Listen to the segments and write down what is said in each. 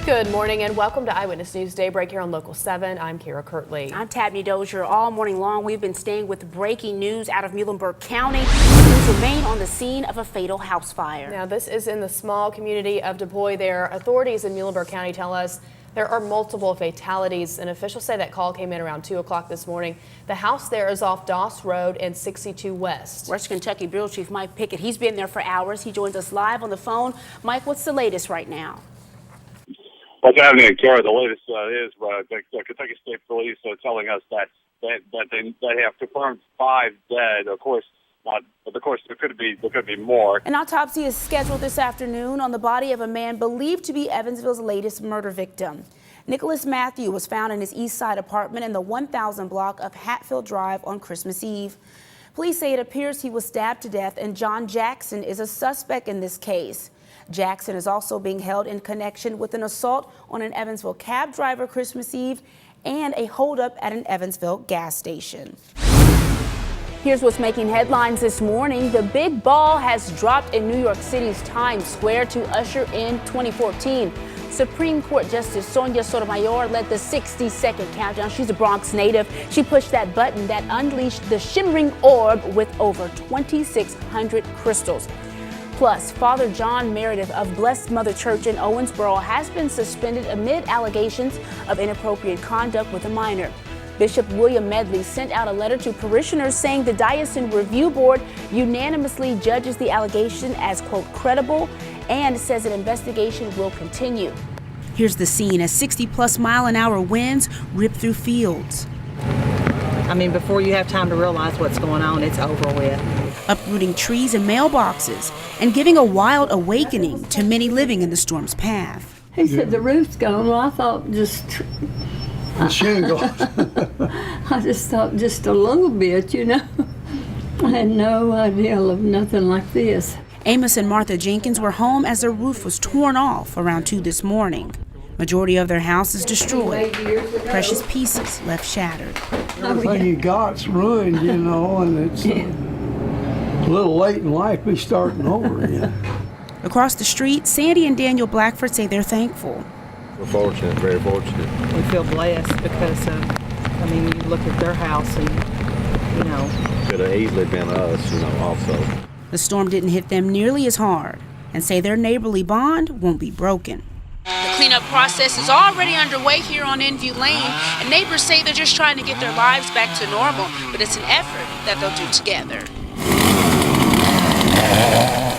Good morning and welcome to Eyewitness News Daybreak here on Local 7. I'm Kara Kirtley. I'm Tabney Dozier. All morning long, we've been staying with breaking news out of Muhlenberg County. Crews remain on the scene of a fatal house fire. Now, this is in the small community of Du Bois. There, authorities in Muhlenberg County tell us there are multiple fatalities, and officials say that call came in around 2 o'clock this morning. The house there is off Doss Road and 62 West. West Kentucky Bureau Chief Mike Pickett, he's been there for hours. He joins us live on the phone. Mike, what's the latest right now? What's happening, Kara? The latest is the Kentucky State Police telling us that they have confirmed 5 dead. Of course, there could be more. An autopsy is scheduled this afternoon on the body of a man believed to be Evansville's latest murder victim. Nicholas Matthew was found in his east side apartment in the 1000 block of Hatfield Drive on Christmas Eve. Police say it appears he was stabbed to death, and John Jackson is a suspect in this case. Jackson is also being held in connection with an assault on an Evansville cab driver Christmas Eve and a holdup at an Evansville gas station. Here's what's making headlines this morning. The big ball has dropped in New York City's Times Square to usher in 2014. Supreme Court Justice Sonia Sotomayor led the 60-second countdown. She's a Bronx native. She pushed that button that unleashed the shimmering orb with over 2,600 crystals. Plus, Father John Meredith of Blessed Mother Church in Owensboro has been suspended amid allegations of inappropriate conduct with a minor. Bishop William Medley sent out a letter to parishioners saying the Diocesan Review Board unanimously judges the allegation as, quote, credible, and says an investigation will continue. Here's the scene as 60-plus mile-an-hour winds rip through fields. I mean, before you have time to realize what's going on, it's over with. Uprooting trees and mailboxes and giving a wild awakening to many living in the storm's path. He said the roof's gone. Well, I thought just the shingle. I just thought just a little bit, you know. I had no idea of nothing like this. Amos and Martha Jenkins were home as their roof was torn off around 2 this morning. Majority of their house is destroyed. Precious pieces left shattered. Everything you got's ruined, you know, and it's a little late in life to be starting over again. Across the street, Sandy and Daniel Blackford say they're thankful. We're fortunate, very fortunate. We feel blessed because, I mean, you look at their house and, you know. Could have easily been us, you know, also. The storm didn't hit them nearly as hard and say their neighborly bond won't be broken. The cleanup process is already underway here on Enview Lane, and neighbors say they're just trying to get their lives back to normal, but it's an effort that they'll do together.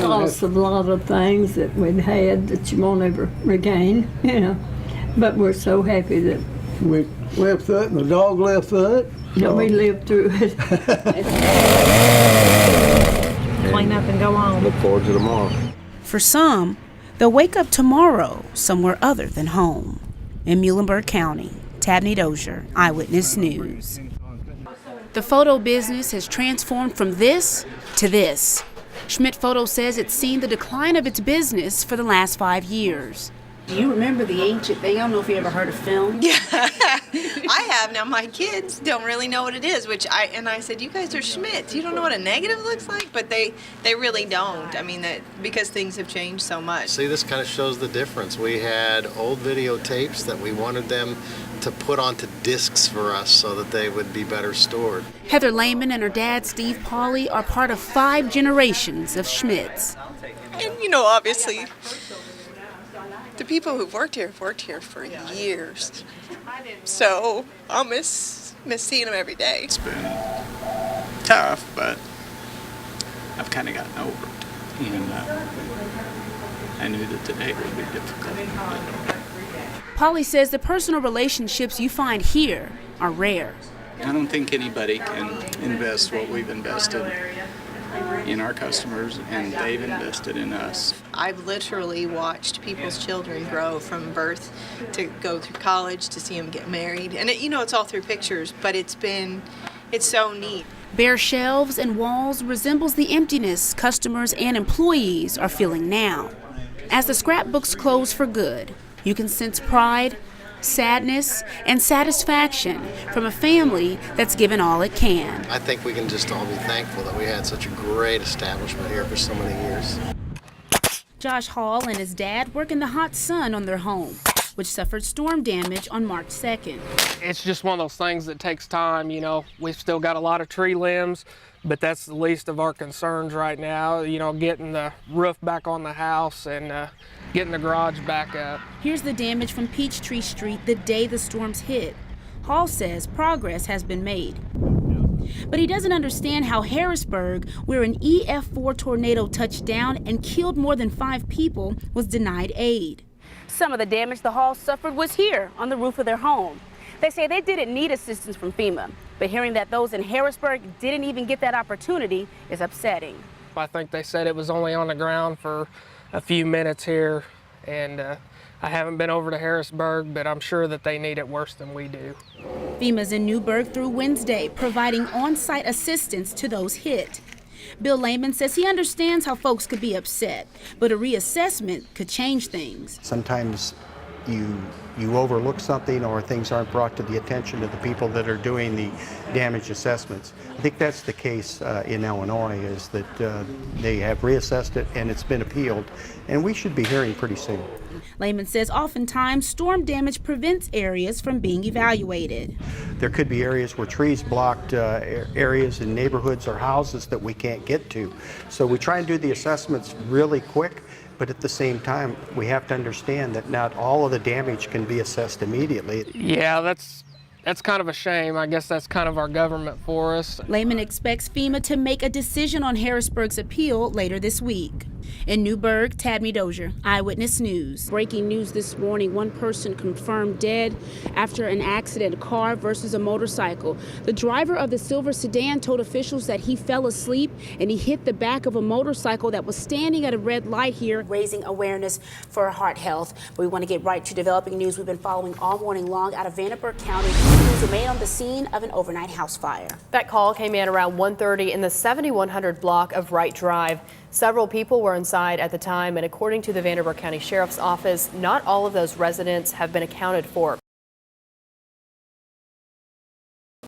Lost a lot of things that we'd had that you won't ever regain, you know. But we're so happy that We lived through it, and the dog lived through it. we lived through it. Clean up and go on. Look forward to tomorrow. For some, they'll wake up tomorrow somewhere other than home. In Muhlenberg County, Tabney Dozier, Eyewitness News. The photo business has transformed from this to this. Schmidt Photo says it's seen the decline of its business for the last 5 years. Do you remember the ancient thing? I don't know if you ever heard of film. Yeah, I have. Now, my kids don't really know what it is, I said, you guys are Schmidts. You don't know what a negative looks like? But they really don't. I mean, because things have changed so much. See, this kind of shows the difference. We had old videotapes that we wanted them to put onto discs for us so that they would be better stored. Heather Lehman and her dad, Steve Pauley, are part of 5 generations of Schmidts. And, you know, obviously, the people who've worked here for years. So I'll miss seeing them every day. It's been tough, but I've kind of gotten over it. And I knew that today would be difficult. Pauley says the personal relationships you find here are rare. I don't think anybody can invest what we've invested in our customers, and they've invested in us. I've literally watched people's children grow from birth to go through college, to see them get married. And it's all through pictures, but it's so neat. Bare shelves and walls resembles the emptiness customers and employees are feeling now. As the scrapbooks close for good, you can sense pride, sadness, and satisfaction from a family that's given all it can. I think we can just all be thankful that we had such a great establishment here for so many years. Josh Hall and his dad work in the hot sun on their home. which suffered storm damage on March 2nd. It's just one of those things that takes time, you know. We've still got a lot of tree limbs, but that's the least of our concerns right now, you know, getting the roof back on the house and getting the garage back up. Here's the damage from Peachtree Street the day the storms hit. Hall says progress has been made. But he doesn't understand how Harrisburg, where an EF4 tornado touched down and killed more than 5 people, was denied aid. Some of the damage the Halls suffered was here on the roof of their home. They say they didn't need assistance from FEMA, but hearing that those in Harrisburg didn't even get that opportunity is upsetting. I think they said it was only on the ground for a few minutes here, and I haven't been over to Harrisburg, but I'm sure that they need it worse than we do. FEMA's in Newburgh through Wednesday, providing on-site assistance to those hit. Bill Lehman says he understands how folks could be upset, but a reassessment could change things. Sometimes you overlook something or things aren't brought to the attention of the people that are doing the damage assessments. I think that's the case in Illinois, is that they have reassessed it and it's been appealed, and we should be hearing pretty soon. Lehman says oftentimes storm damage prevents areas from being evaluated. There could be areas where trees blocked areas in neighborhoods or houses that we can't get to. So we try and do the assessments really quick, but at the same time, we have to understand that not all of the damage can be assessed immediately. Yeah, that's kind of a shame. I guess that's kind of our government for us. Lehman expects FEMA to make a decision on Harrisburg's appeal later this week. In Newburgh, Tadme Dozier, Eyewitness News. Breaking news this morning, one person confirmed dead after an accident, a car versus a motorcycle. The driver of the silver sedan told officials that he fell asleep and he hit the back of a motorcycle that was standing at a red light here, raising awareness for heart health. But we want to get right to developing news we've been following all morning long out of Vanderburgh County. Crews remain on the scene of an overnight house fire. That call came in around 1:30 in the 7100 block of Wright Drive. Several people were inside at the time, and according to the Vanderburgh County Sheriff's Office, not all of those residents have been accounted for.